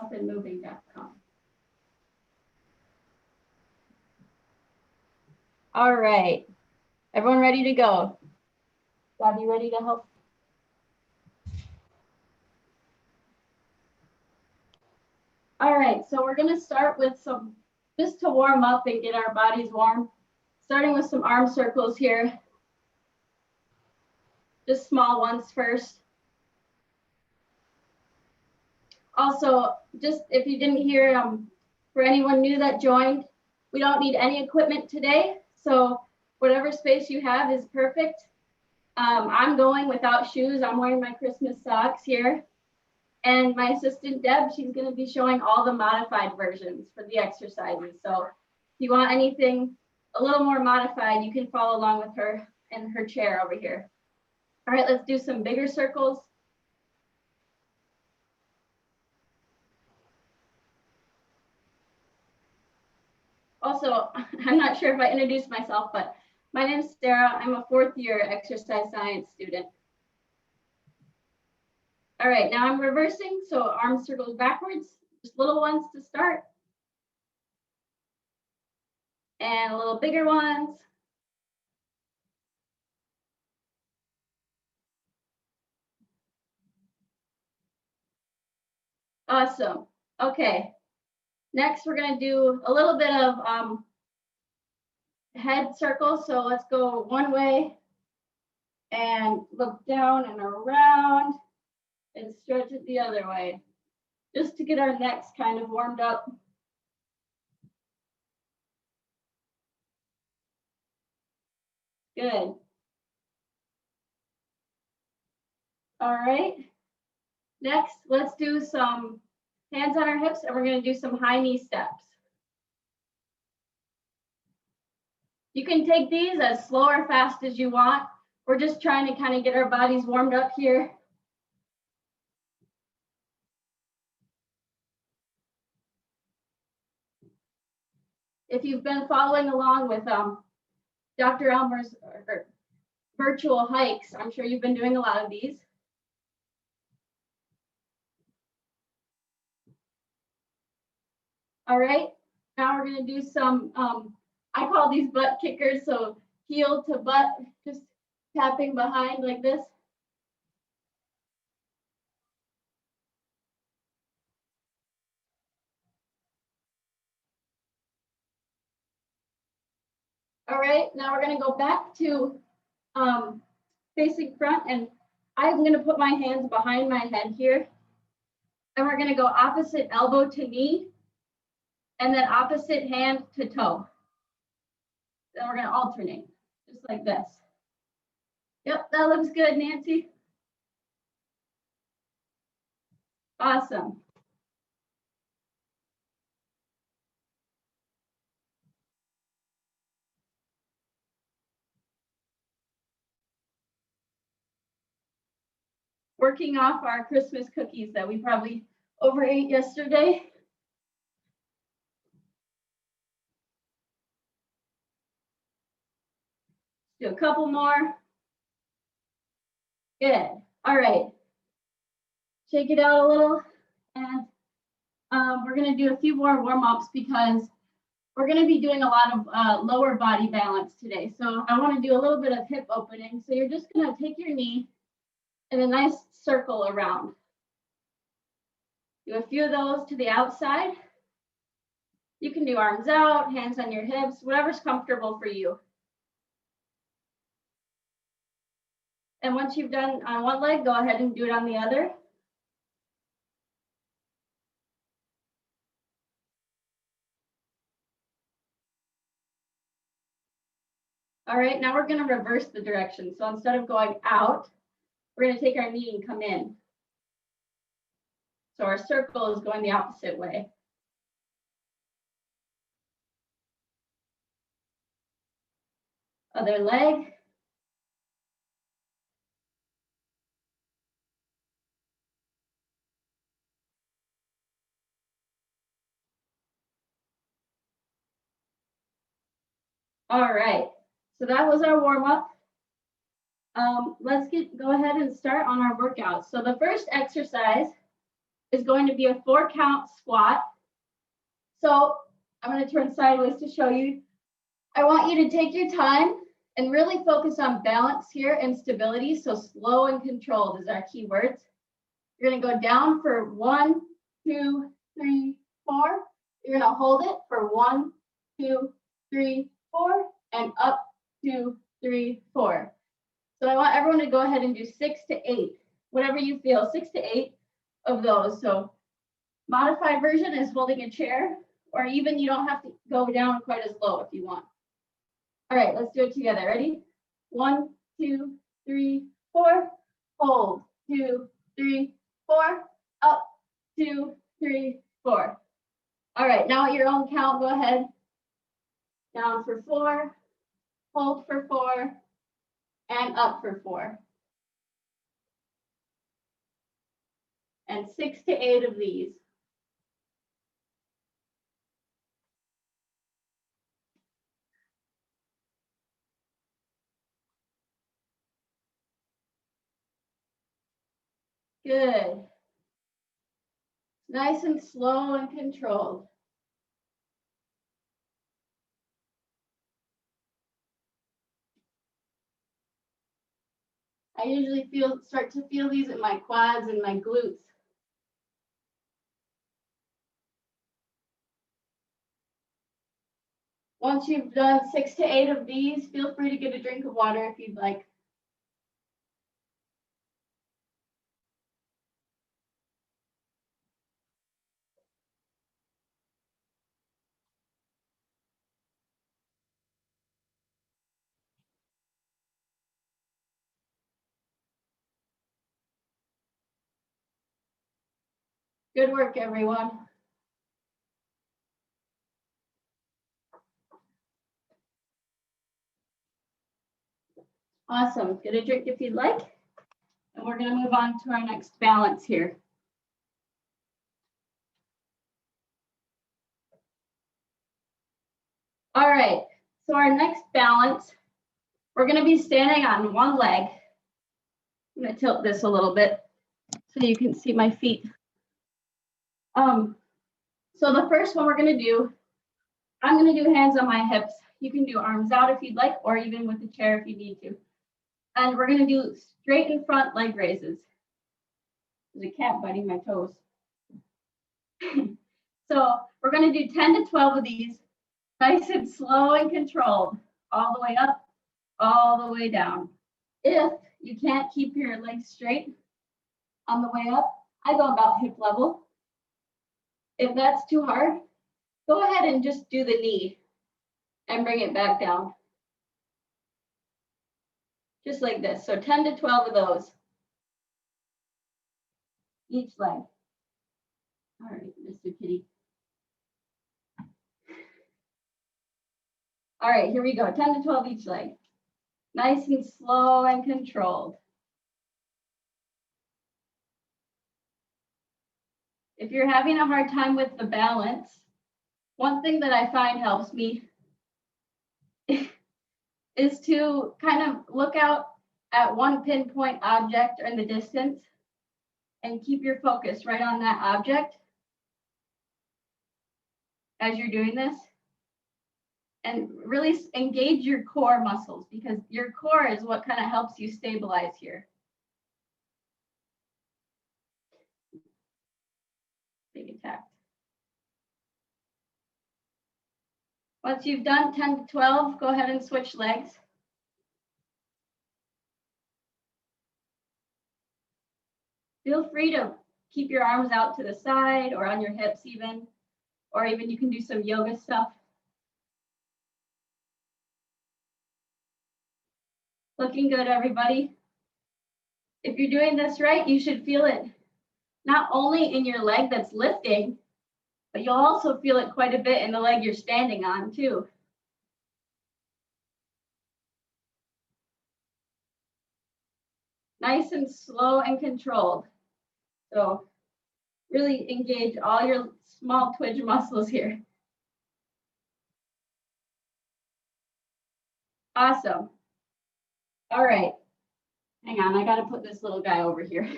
upandmoving.com. All right. Everyone ready to go? Bob, you ready to help? All right, so we're going to start with some, just to warm up and get our bodies warm, starting with some arm circles here. Just small ones first. Also, just if you didn't hear, for anyone new that joined, we don't need any equipment today. So whatever space you have is perfect. I'm going without shoes. I'm wearing my Christmas socks here. And my assistant Deb, she's going to be showing all the modified versions for the exercises. So if you want anything a little more modified, you can follow along with her in her chair over here. All right, let's do some bigger circles. Also, I'm not sure if I introduced myself, but my name is Sarah. I'm a 4th year exercise science student. All right, now I'm reversing, so arm circles backwards, just little ones to start. And a little bigger ones. Awesome. Okay. Next, we're going to do a little bit of head circles. So let's go one way and look down and around and stretch it the other way, just to get our necks kind of warmed up. Good. All right. Next, let's do some hands on our hips, and we're going to do some high knee steps. You can take these as slow or fast as you want. We're just trying to kind of get our bodies warmed up here. If you've been following along with Dr. Elmer's virtual hikes, I'm sure you've been doing a lot of these. All right, now we're going to do some, I call these butt kickers, so heel to butt, just tapping behind like this. All right, now we're going to go back to facing front, and I'm going to put my hands behind my head here. And we're going to go opposite elbow to knee, and then opposite hand to toe. Then we're going to alternate, just like this. Yep, that looks good, Nancy. Awesome. Working off our Christmas cookies that we probably overate yesterday. Do a couple more. Good. All right. Shake it out a little. And we're going to do a few more warm-ups because we're going to be doing a lot of lower body balance today. So I want to do a little bit of hip opening. So you're just going to take your knee in a nice circle around. Do a few of those to the outside. You can do arms out, hands on your hips, whatever's comfortable for you. And once you've done on one leg, go ahead and do it on the other. All right, now we're going to reverse the direction. So instead of going out, we're going to take our knee and come in. So our circle is going the opposite way. Other leg. All right, so that was our warm up. Let's go ahead and start on our workout. So the first exercise is going to be a 4-count squat. So I'm going to turn sideways to show you. I want you to take your time and really focus on balance here and stability. So slow and controlled is our key words. You're going to go down for 1, 2, 3, 4. You're going to hold it for 1, 2, 3, 4, and up, 2, 3, 4. So I want everyone to go ahead and do 6 to 8, whatever you feel, 6 to 8 of those. So modified version is holding a chair, or even you don't have to go down quite as low if you want. All right, let's do it together. Ready? 1, 2, 3, 4. Hold. 2, 3, 4. Up. 2, 3, 4. All right, now at your own count, go ahead. Down for 4. Hold for 4. And up for 4. And 6 to 8 of these. Good. Nice and slow and controlled. I usually start to feel these in my quads and my glutes. Once you've done 6 to 8 of these, feel free to get a drink of water if you'd like. Good work, everyone. Awesome. Get a drink if you'd like. And we're going to move on to our next balance here. All right. So our next balance, we're going to be standing on one leg. I'm going to tilt this a little bit so you can see my feet. So the first one we're going to do, I'm going to do hands on my hips. You can do arms out if you'd like, or even with the chair if you need to. And we're going to do straight in front leg raises. There's a cat biting my toes. So we're going to do 10 to 12 of these, nice and slow and controlled, all the way up, all the way down. If you can't keep your legs straight on the way up, I go about hip level. If that's too hard, go ahead and just do the knee and bring it back down. Just like this. So 10 to 12 of those. Each leg. All right, Mr. Kitty. All right, here we go. 10 to 12 each leg. Nice and slow and controlled. If you're having a hard time with the balance, one thing that I find helps me is to kind of look out at one pinpoint object in the distance and keep your focus right on that object as you're doing this. And really engage your core muscles, because your core is what kind of helps you stabilize here. Big attack. Once you've done 10 to 12, go ahead and switch legs. Feel free to keep your arms out to the side or on your hips even, or even you can do some yoga stuff. Looking good, everybody. If you're doing this right, you should feel it not only in your leg that's lifting, but you'll also feel it quite a bit in the leg you're standing on too. Nice and slow and controlled. So really engage all your small twitch muscles here. Awesome. All right. Hang on, I got to put this little guy over here.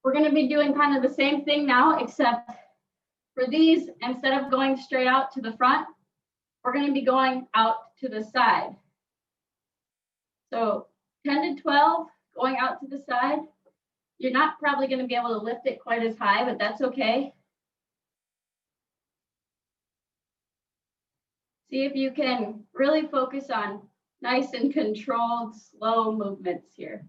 We're going to be doing kind of the same thing now, except for these, instead of going straight out to the front, we're going to be going out to the side. So 10 to 12, going out to the side. You're not probably going to be able to lift it quite as high, but that's okay. See if you can really focus on nice and controlled, slow movements here.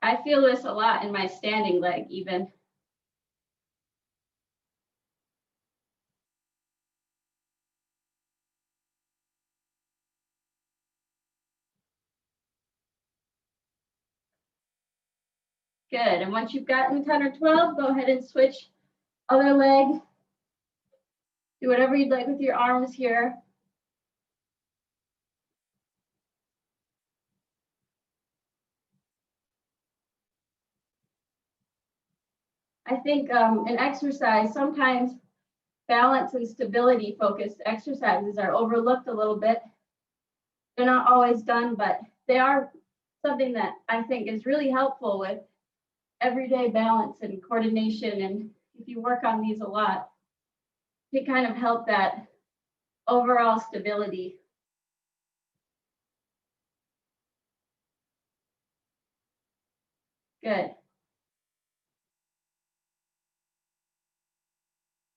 I feel this a lot in my standing leg even. Good, and once you've gotten 10 or 12, go ahead and switch other leg. Do whatever you'd like with your arms here. I think in exercise, sometimes balance and stability focused exercises are overlooked a little bit. They're not always done, but they are something that I think is really helpful with everyday balance and coordination. And if you work on these a lot, it kind of help that overall stability. Good.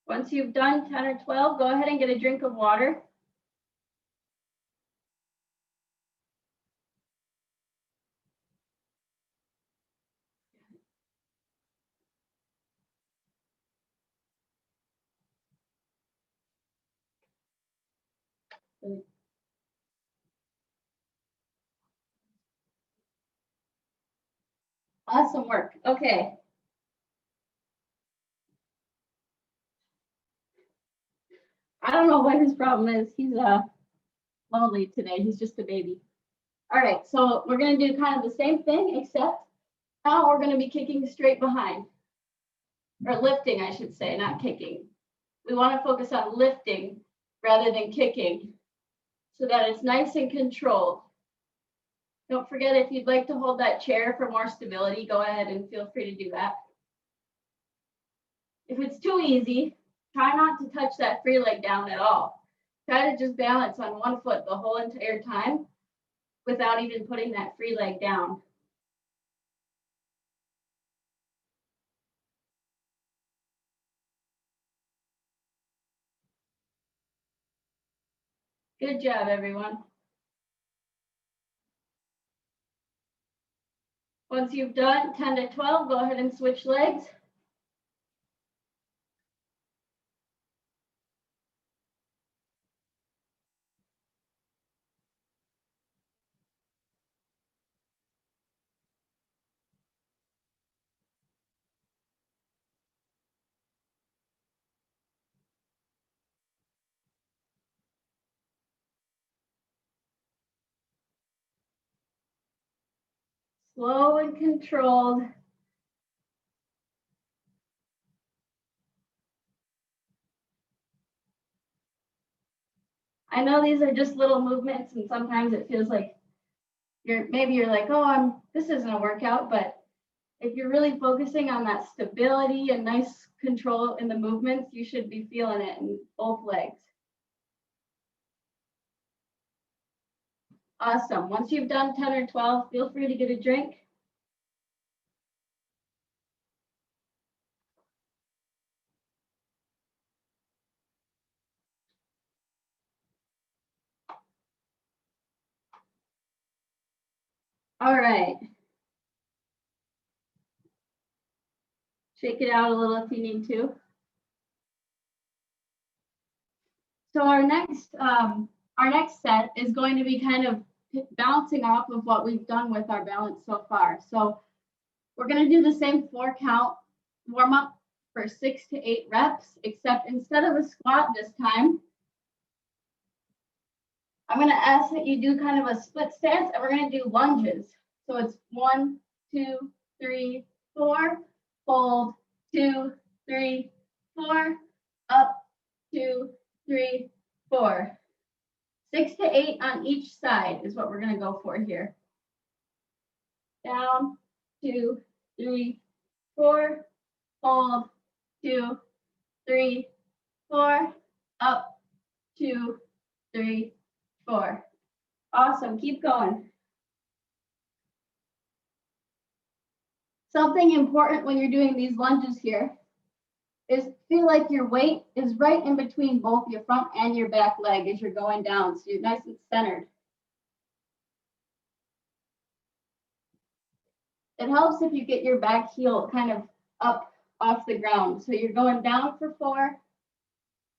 Once you've done 10 or 12, go ahead and get a drink of water. Awesome work. Okay. I don't know what his problem is. He's lonely today. He's just a baby. All right, so we're going to do kind of the same thing, except now we're going to be kicking straight behind. Or lifting, I should say, not kicking. We want to focus on lifting rather than kicking so that it's nice and controlled. Don't forget, if you'd like to hold that chair for more stability, go ahead and feel free to do that. If it's too easy, try not to touch that free leg down at all. Try to just balance on one foot the whole entire time without even putting that free leg down. Good job, everyone. Once you've done 10 to 12, go ahead and switch legs. Slow and controlled. I know these are just little movements, and sometimes it feels like maybe you're like, oh, this isn't a workout, but if you're really focusing on that stability and nice control in the movements, you should be feeling it in both legs. Awesome. Once you've done 10 or 12, feel free to get a drink. All right. Shake it out a little if you need to. So our next set is going to be kind of bouncing off of what we've done with our balance so far. So we're going to do the same 4 count warm up for 6 to 8 reps, except instead of a squat this time, I'm going to ask that you do kind of a split stance, and we're going to do lunges. So it's 1, 2, 3, 4, hold, 2, 3, 4, up, 2, 3, 4. 6 to 8 on each side is what we're going to go for here. Down, 2, 3, 4. Hold, 2, 3, 4. Up, 2, 3, 4. Awesome. Keep going. Something important when you're doing these lunges here is feel like your weight is right in between both your front and your back leg as you're going down. So you're nice and centered. It helps if you get your back heel kind of up off the ground. So you're going down for 4,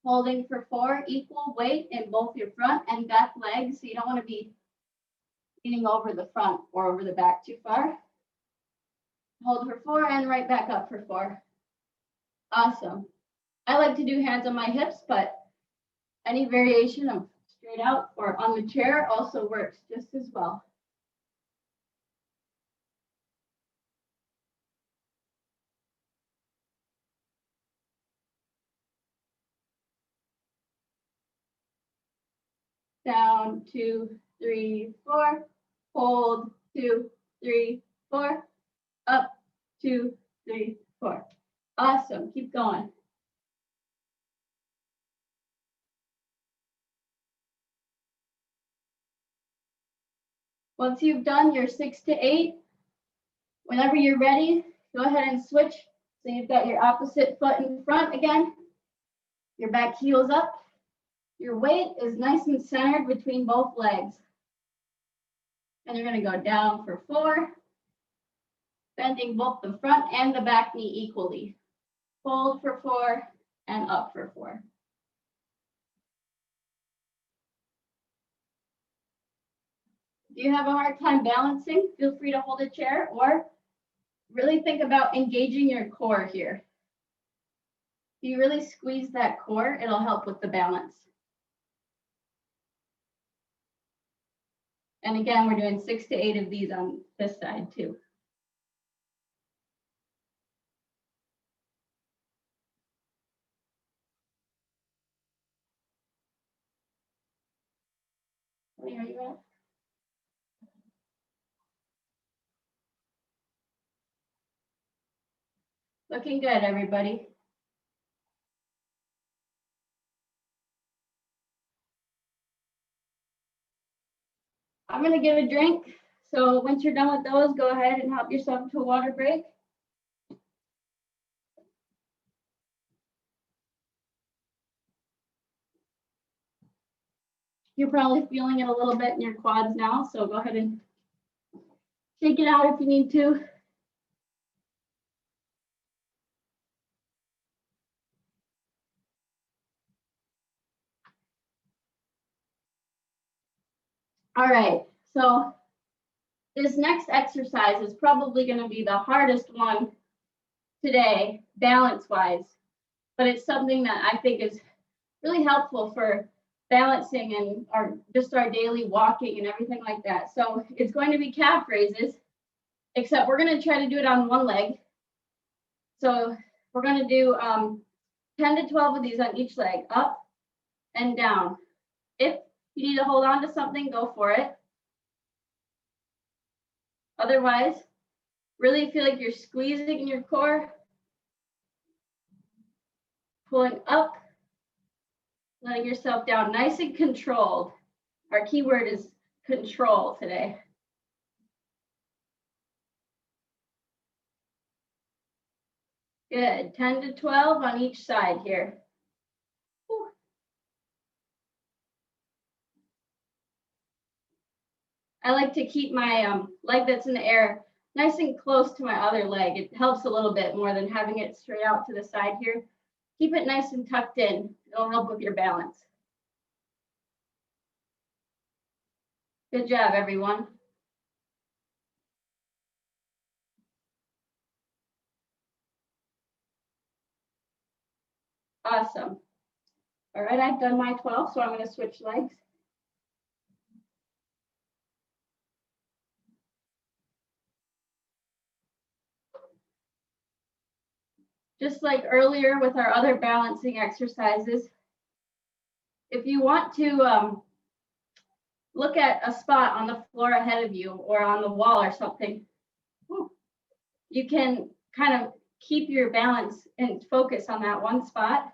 holding for 4, equal weight in both your front and back legs. So you don't want to be leaning over the front or over the back too far. Hold for 4 and right back up for 4. Awesome. I like to do hands on my hips, but any variation of straight out or on the chair also works just as well. Down, 2, 3, 4. Hold, 2, 3, 4. Up, 2, 3, 4. Awesome. Keep going. Once you've done your 6 to 8, whenever you're ready, go ahead and switch. So you've got your opposite foot in front again. Your back heel's up. Your weight is nice and centered between both legs. And you're going to go down for 4, bending both the front and the back knee equally. Hold for 4 and up for 4. If you have a hard time balancing, feel free to hold a chair or really think about engaging your core here. If you really squeeze that core, it'll help with the balance. And again, we're doing 6 to 8 of these on this side too. Where are you at? Looking good, everybody. I'm going to get a drink. So once you're done with those, go ahead and help yourself to a water break. You're probably feeling it a little bit in your quads now, so go ahead and shake it out if you need to. All right, so this next exercise is probably going to be the hardest one today, balance-wise, but it's something that I think is really helpful for balancing and just our daily walking and everything like that. So it's going to be calf raises, except we're going to try to do it on one leg. So we're going to do 10 to 12 of these on each leg, up and down. If you need to hold on to something, go for it. Otherwise, really feel like you're squeezing your core, pulling up, letting yourself down, nice and controlled. Our key word is control today. Good, 10 to 12 on each side here. Whew. I like to keep my leg that's in the air nice and close to my other leg. It helps a little bit more than having it straight out to the side here. Keep it nice and tucked in. It'll help with your balance. Good job, everyone. Awesome. All right, I've done my 12, so I'm going to switch legs. Just like earlier with our other balancing exercises, if you want to look at a spot on the floor ahead of you or on the wall or something, you can kind of keep your balance and focus on that one spot,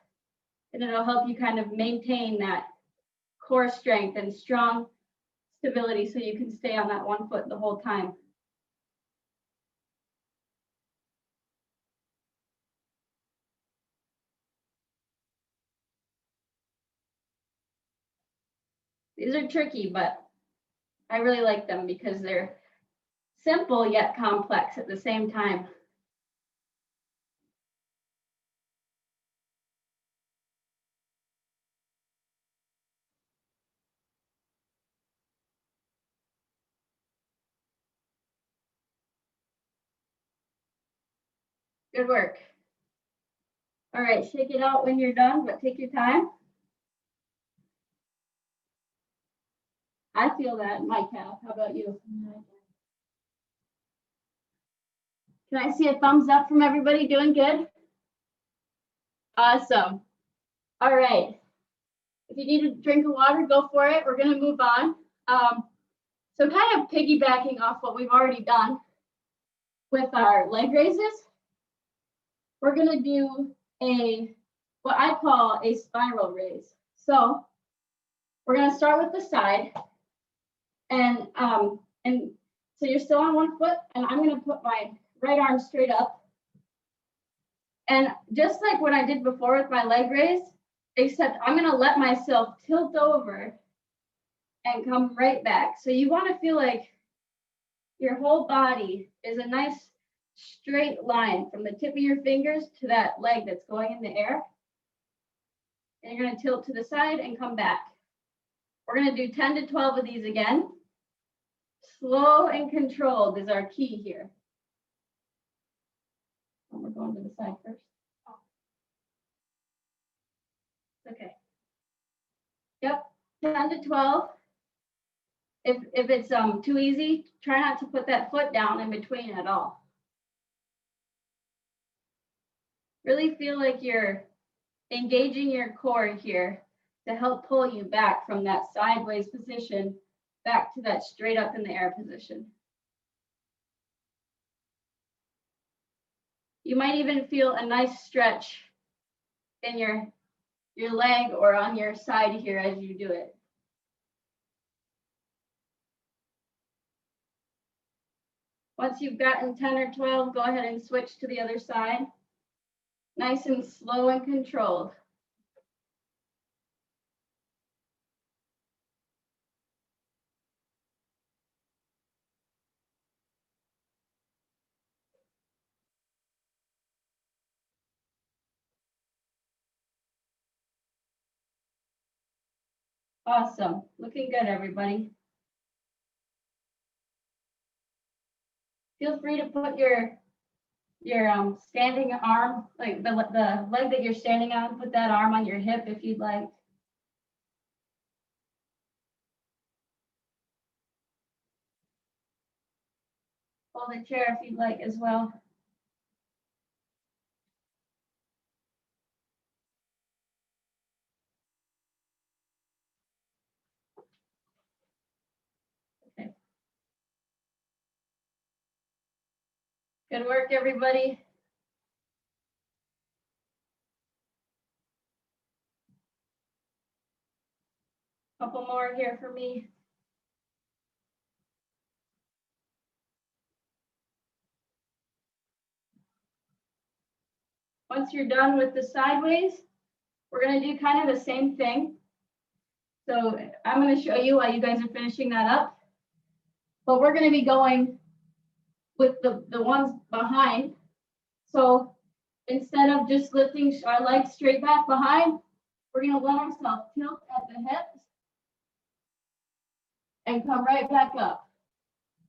and it'll help you kind of maintain that core strength and strong stability so you can stay on that one foot the whole time. These are tricky, but I really like them because they're simple yet complex at the same time. Good work. All right, shake it out when you're done, but take your time. I feel that in my calf. How about you? Can I see a thumbs up from everybody? Doing good? Awesome. All right. If you need a drink of water, go for it. We're going to move on. So kind of piggybacking off what we've already done with our leg raises, we're going to do what I call a spiral raise. So we're going to start with the side, and so you're still on one foot, and I'm going to put my right arm straight up. And just like what I did before with my leg raise, except I'm going to let myself tilt over and come right back. So you want to feel like your whole body is a nice straight line from the tip of your fingers to that leg that's going in the air. And you're going to tilt to the side and come back. We're going to do 10 to 12 of these again. Slow and controlled is our key here. And we're going to the side first. Okay. Yep, 10 to 12. If it's too easy, try not to put that foot down in between at all. Really feel like you're engaging your core here to help pull you back from that sideways position back to that straight up in the air position. You might even feel a nice stretch in your leg or on your side here as you do it. Once you've gotten 10 or 12, go ahead and switch to the other side. Nice and slow and controlled. Awesome. Looking good, everybody. Feel free to put your standing arm, like the leg that you're standing on, put that arm on your hip if you'd like. Hold the chair if you'd like as well. Okay. Good work, everybody. Couple more here for me. Once you're done with the sideways, we're going to do kind of the same thing. So I'm going to show you while you guys are finishing that up. But we're going to be going with the ones behind. So instead of just lifting our legs straight back behind, we're going to let ourselves tilt at the hips and come right back up.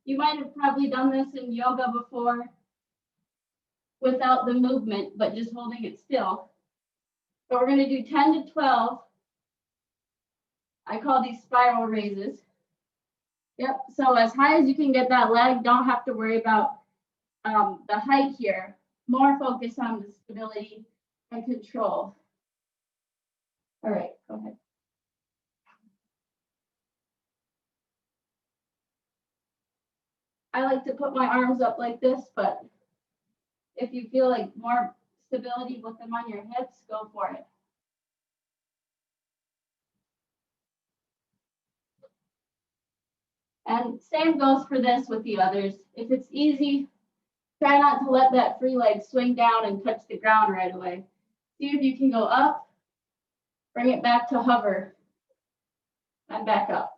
You might have probably done this in yoga before without the movement, but just holding it still. But we're going to do 10 to 12. I call these spiral raises. Yep, so as high as you can get that leg, don't have to worry about the height here. More focus on the stability and control. All right, go ahead. I like to put my arms up like this, but if you feel like more stability with them on your hips, go for it. And same goes for this with the others. If it's easy, try not to let that free leg swing down and touch the ground right away. See if you can go up, bring it back to hover, and back up.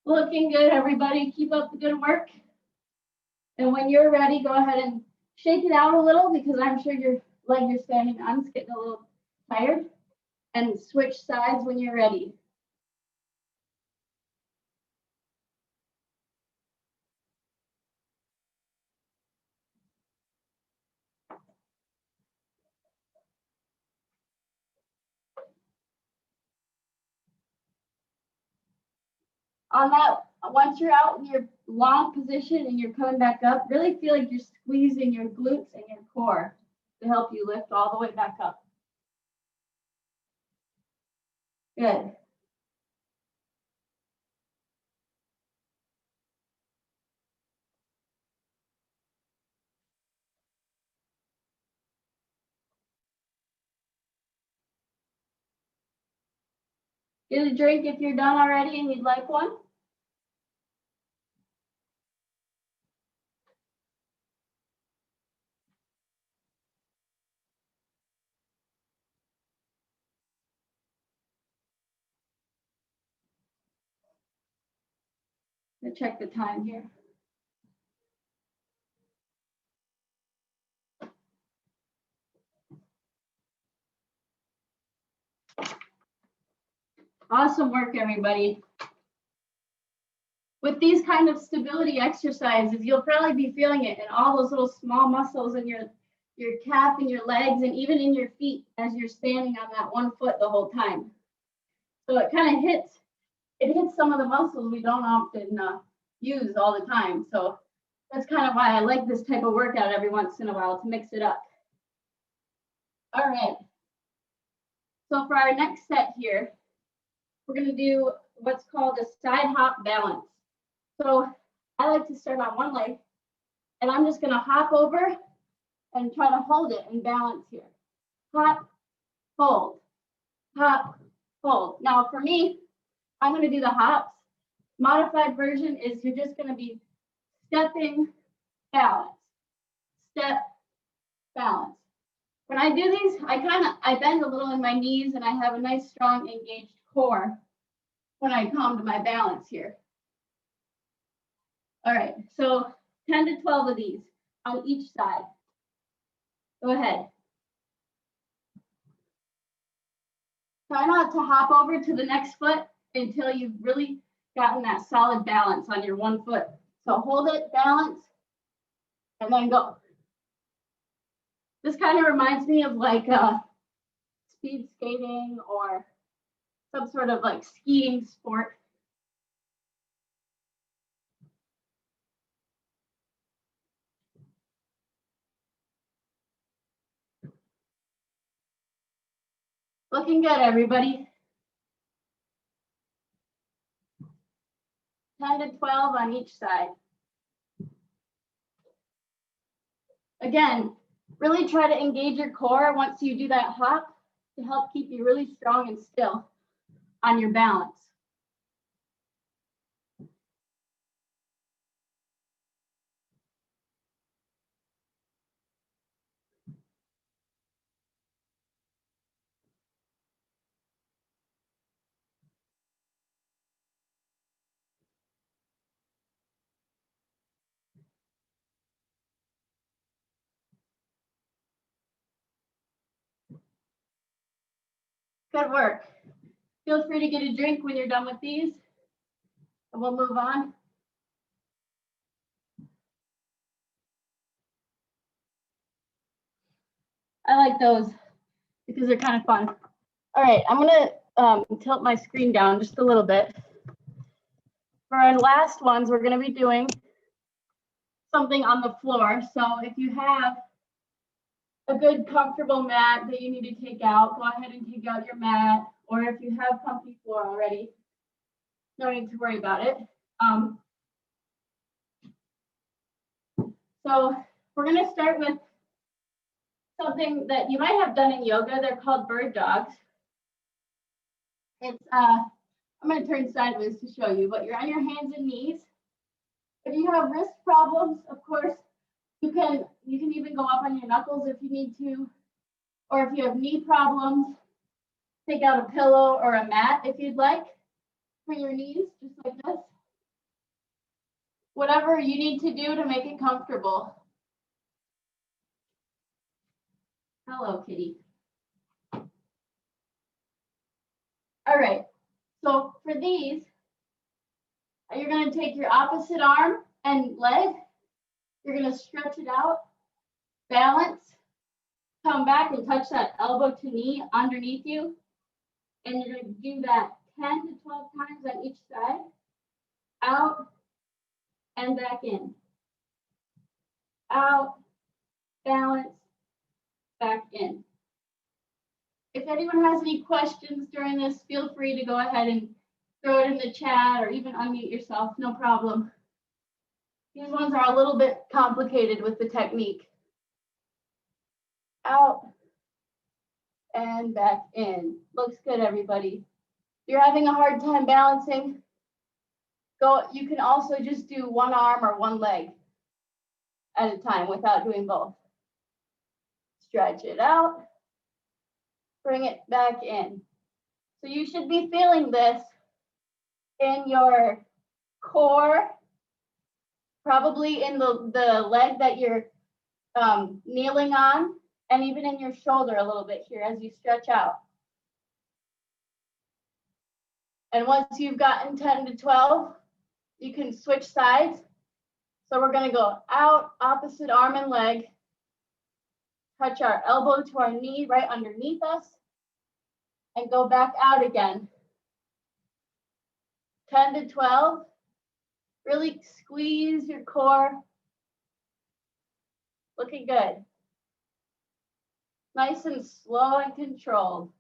Looking good, everybody. Keep up the good work. And when you're ready, go ahead and shake it out a little because I'm sure your leg you're standing on is getting a little tired. And switch sides when you're ready. On that, once you're out in your long position and you're coming back up, really feel like you're squeezing your glutes and your core to help you lift all the way back up. Good. Get a drink if you're done already and you'd like one. Let's check the time here. Awesome work, everybody. With these kind of stability exercises, you'll probably be feeling it in all those little small muscles in your calf and your legs and even in your feet as you're standing on that one foot the whole time. So it kind of hits some of the muscles we don't often use all the time. So that's kind of why I like this type of workout every once in a while to mix it up. All right. So for our next set here, we're going to do what's called a side hop balance. So I like to start on one leg, and I'm just going to hop over and try to hold it and balance here. Hop, hold, hop, hold. Now for me, I'm going to do the hops. Modified version is you're just going to be stepping, balance, step, balance. When I do these, I bend a little in my knees and I have a nice, strong, engaged core when I come to my balance here. All right, so 10 to 12 of these on each side. Go ahead. Try not to hop over to the next foot until you've really gotten that solid balance on your one foot. So hold it, balance, and then go. This kind of reminds me of like speed skating or some sort of like skiing sport. Looking good, everybody. 10 to 12 on each side. Again, really try to engage your core once you do that hop to help keep you really strong and still on your balance. Good work. Feel free to get a drink when you're done with these, and we'll move on. I like those because they're kind of fun. All right, I'm gonna tilt my screen down just a little bit. For our last ones, we're going to be doing something on the floor. So if you have a good comfortable mat that you need to take out, go ahead and take out your mat. Or if you have comfy floor already, no need to worry about it. So we're going to start with something that you might have done in yoga. They're called bird dogs. It's I'm going to turn sideways to show you, but you're on your hands and knees. If you have wrist problems, of course, you can even go up on your knuckles if you need to. Or if you have knee problems, take out a pillow or a mat if you'd like for your knees, just like this. Whatever you need to do to make it comfortable. Hello, kitty. All right, so for these, you're going to take your opposite arm and leg. You're going to stretch it out, balance, come back and touch that elbow to knee underneath you. And you're going to do that 10 to 12 times on each side. Out and back in. Out, balance, back in. If anyone has any questions during this, feel free to go ahead and throw it in the chat or even unmute yourself, no problem. These ones are a little bit complicated with the technique. Out and back in. Looks good, everybody. If you're having a hard time balancing, you can also just do one arm or one leg at a time without doing both. Stretch it out, bring it back in. So you should be feeling this in your core, probably in the leg that you're kneeling on, and even in your shoulder a little bit here as you stretch out. And once you've gotten 10 to 12, you can switch sides. So we're going to go out, opposite arm and leg, touch our elbow to our knee right underneath us, and go back out again. 10 to 12, really squeeze your core. Looking good. Nice and slow and controlled.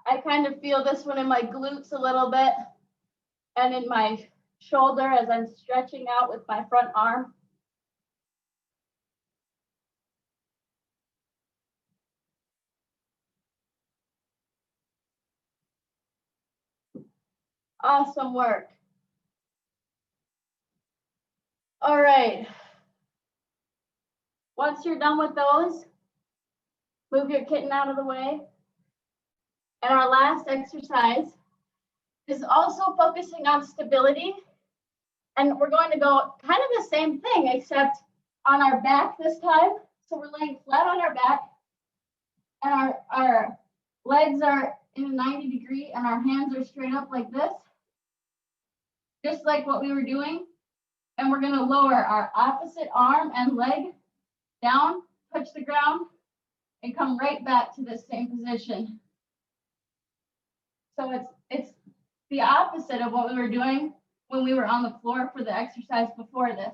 I kind of feel this one in my glutes a little bit and in my shoulder as I'm stretching out with my front arm. Awesome work. All right. Once you're done with those, move your kitten out of the way. And our last exercise is also focusing on stability. And we're going to go kind of the same thing, except on our back this time. So we're laying flat on our back, and our legs are in a 90 degree, and our hands are straight up like this, just like what we were doing. And we're going to lower our opposite arm and leg down, touch the ground, and come right back to the same position. So it's the opposite of what we were doing when we were on the floor for the exercise before this.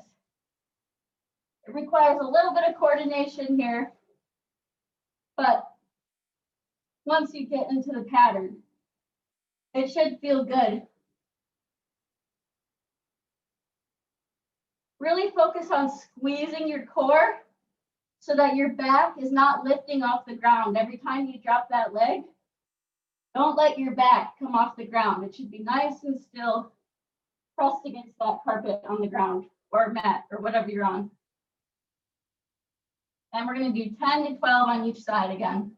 It requires a little bit of coordination here, but once you get into the pattern, it should feel good. Really focus on squeezing your core so that your back is not lifting off the ground. Every time you drop that leg, don't let your back come off the ground. It should be nice and still, pressed against that carpet on the ground or mat or whatever you're on. And we're going to do 10 to 12 on each side again.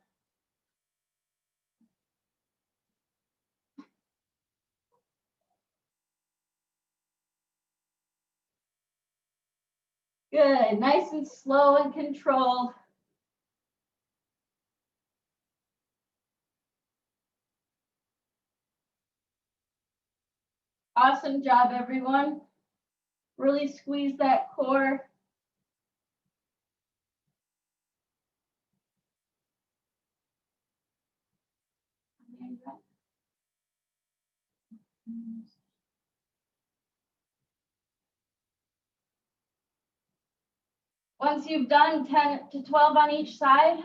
Good, nice and slow and controlled. Awesome job, everyone. Really squeeze that core. Once you've done 10 to 12 on each side,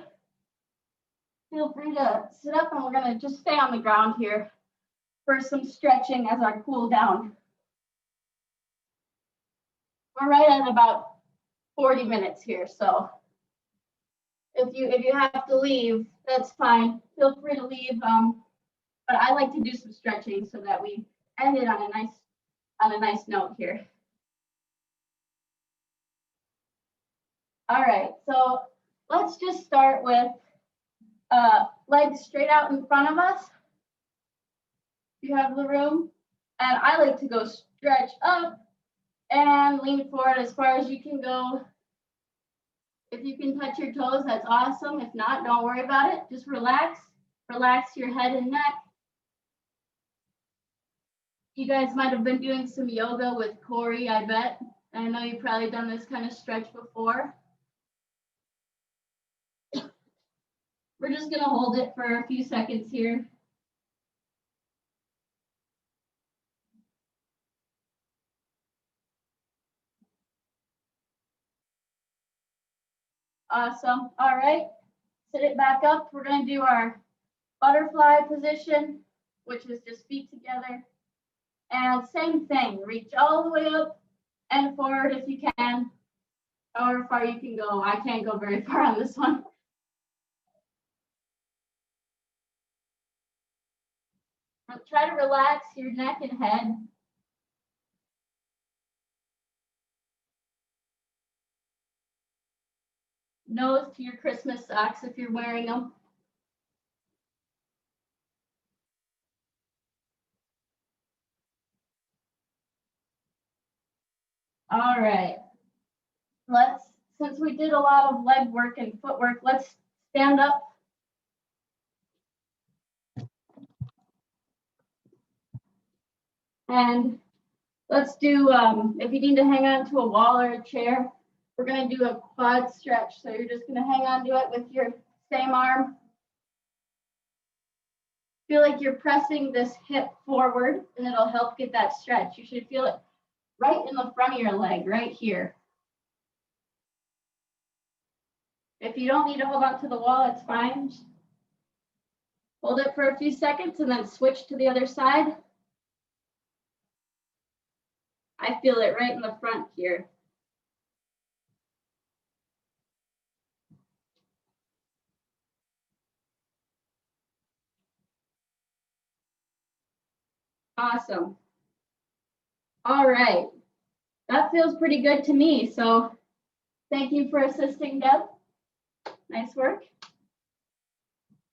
feel free to sit up and we're gonna just stay on the ground here for some stretching as our cool down. We're right at about 40 minutes here, so if you have to leave, that's fine. Feel free to leave. But I like to do some stretching so that we end it on a nice note here. All right, so let's just start with legs straight out in front of us. If you have the room. And I like to go stretch up and lean forward as far as you can go. If you can touch your toes, that's awesome. If not, don't worry about it. Just relax. Relax your head and neck. You guys might have been doing some yoga with Corey, I bet. I know you've probably done this kind of stretch before. We're just gonna hold it for a few seconds here. Awesome. All right, sit it back up. We're gonna do our butterfly position, which is just feet together. And same thing, reach all the way up and forward if you can, however far you can go. I can't go very far on this one. Try to relax your neck and head. Nose to your Christmas socks if you're wearing them. All right. Since we did a lot of leg work and footwork, let's stand up. And let's do, if you need to hang on to a wall or a chair, we're gonna do a quad stretch. So you're just gonna hang on to it with your same arm. Feel like you're pressing this hip forward and it'll help get that stretch. You should feel it right in the front of your leg, right here. If you don't need to hold on to the wall, it's fine. Just hold it for a few seconds and then switch to the other side. I feel it right in the front here. Awesome. All right. That feels pretty good to me. So thank you for assisting, Deb. Nice work.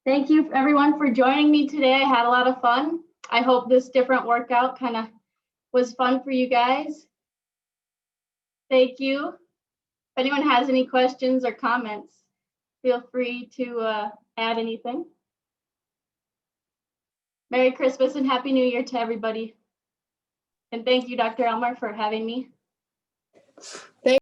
Thank you everyone for joining me today. I had a lot of fun. I hope this different workout kind of was fun for you guys. Thank you. If anyone has any questions or comments, feel free to add anything. Merry Christmas and Happy New Year to everybody. And thank you, Dr. Elmer, for having me.